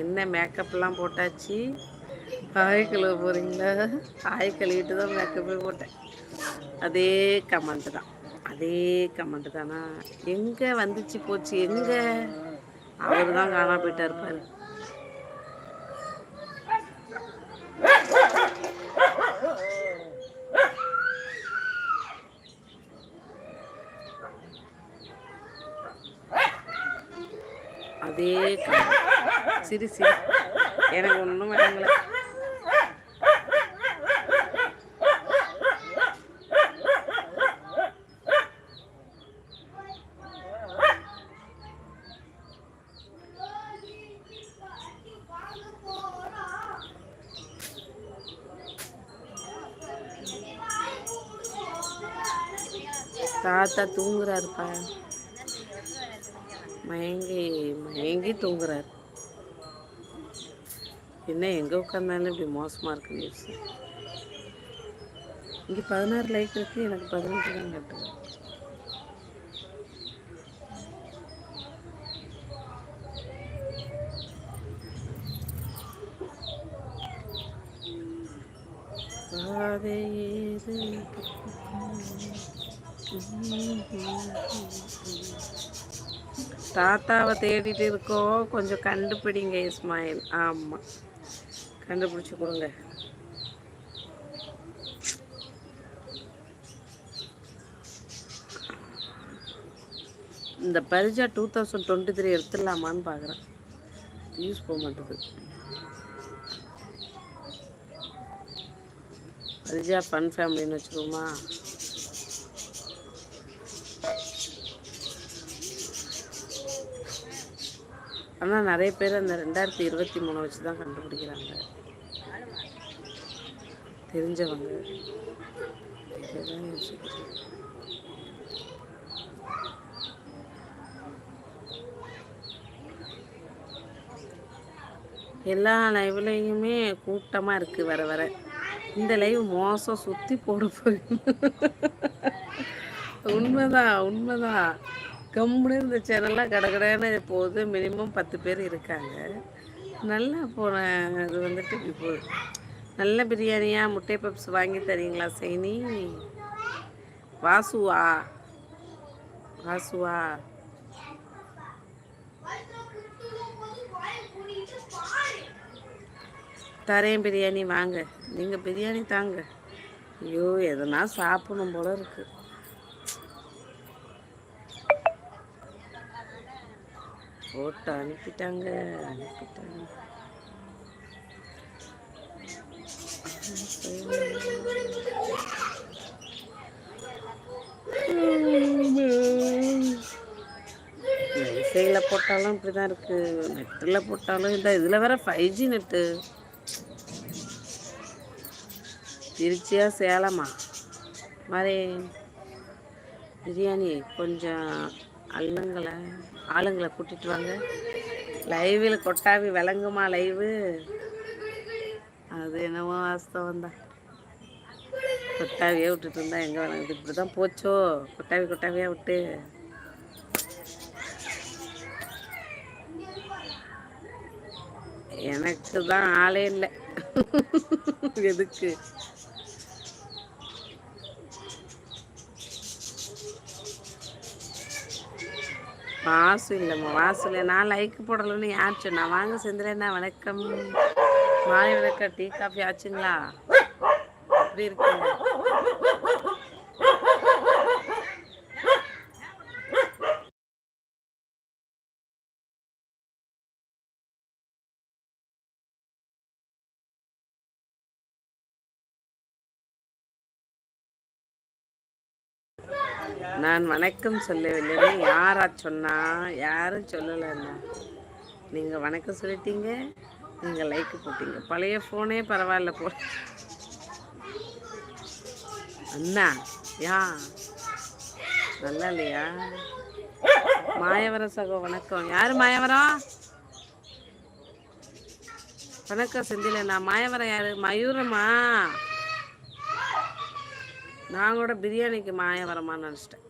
என்ன மேக்கப்லாம் போட்டாச்சு. ஆய் கழுவ போகிறீங்களா? ஆய் கழுவிட்டு தான் மேக்கப்பே போட்டேன். அதே கமெண்ட் தான், அதே கமெண்ட் தானா? எங்கே வந்துச்சு போச்சு, எங்கே அவர் தான் காணா போயிட்டா இருப்பார். அதே கமெண்ட். சரி சரி, எனக்கு ஒன்றும் விளங்கல. தாத்தா தூங்குறாருப்பா, மயங்கி மயங்கி தூங்குறாரு. என்ன எங்கே உட்காந்தாலும் இப்படி மோசமாக இருக்கு நியூஸ். இங்கே 16 லைக் இருக்குது, எனக்கு 15 தான் கட்டுது. தாத்தாவை தேடிட்டு இருக்கோம், கொஞ்சம் கண்டுபிடிங்க இஸ்மாயில். ஆமாம், கண்டுபிடிச்சி கொடுங்க. இந்த பரிஜா 2023 எடுத்துடலாமான்னு பார்க்குறேன். யூஸ் போக மாட்டேது. பரிஜா ஃபன் ஃபேமிலின்னு வச்சுக்கோமா. ஆனால் நிறைய பேர் அந்த 2023 வச்சு தான் கண்டுபிடிக்கிறாங்க, தெரிஞ்சவங்க. எல்லா லைவ்லையுமே கூட்டமாக இருக்குது வர வர. இந்த லைவ் மோசம், சுற்றி போட போகுது. உண்மைதான் உண்மைதான். கம்முன்னு இந்த சேனல்லாம் கடகடன்னு போகுது. மினிமம் 10 பேர் இருக்காங்க. நல்லா போன இது வந்துட்டு இப்படி போகுது. நல்ல பிரியாணியா, முட்டை பப்ஸ் வாங்கி தரீங்களா சைனி? வாசுவா வாசுவா தரேன் பிரியாணி, வாங்க. நீங்கள் பிரியாணி தாங்க. ஐயோ, எதனா சாப்பிடணும் போல இருக்கு. போட்டு அனுப்பிட்டாங்க. வைஃபைல போட்டாலும் இப்படி தான் இருக்குது, நெட்டில் போட்டாலும் இந்த இதில் வேற 5G நெட்டு. திருச்சியா சேலமா மாதிரி பிரியாணி கொஞ்சம் ஆளுங்களை கூட்டிகிட்டு வாங்க. லைவில் கொட்டாவி விளங்குமா லைவு? அது என்னவோ வாஸ்தவம் தான். கொட்டாவியே விட்டுட்டு இருந்தா எங்கே விளங்குது? இப்படி தான் போச்சோ, கொட்டாவியாக விட்டு. எனக்கு தான் ஆளே இல்லை. எதுக்கு? வாசு இல்லைம்மா, வாசு இல்லை. நான் லைக் போடலன்னு யார் சொன்னா? வாங்க செந்திரண்ணா, வணக்கம். மாலை வணக்கம். டீ காஃபி ஆச்சுங்களா? எப்படி இருக்குங்க? நான் வணக்கம் சொல்லவில்லை. யாரா சொன்னா? யாரும் சொல்லலைண்ணா. நீங்கள் வணக்கம் சொல்லிட்டீங்க, நீங்கள் லைக் போட்டீங்க. பழைய ஃபோனே பரவாயில்ல போ அண்ணா. யா நல்லா இல்லையா? மாயவரம் சகோ வணக்கம். யார் மாயவரம்? வணக்கம் செந்திலண்ணா. மாயவரம் யாரு? மயூரமா? நான் கூட பிரியாணிக்கு மாயவரமான்னு நினச்சிட்டேன்.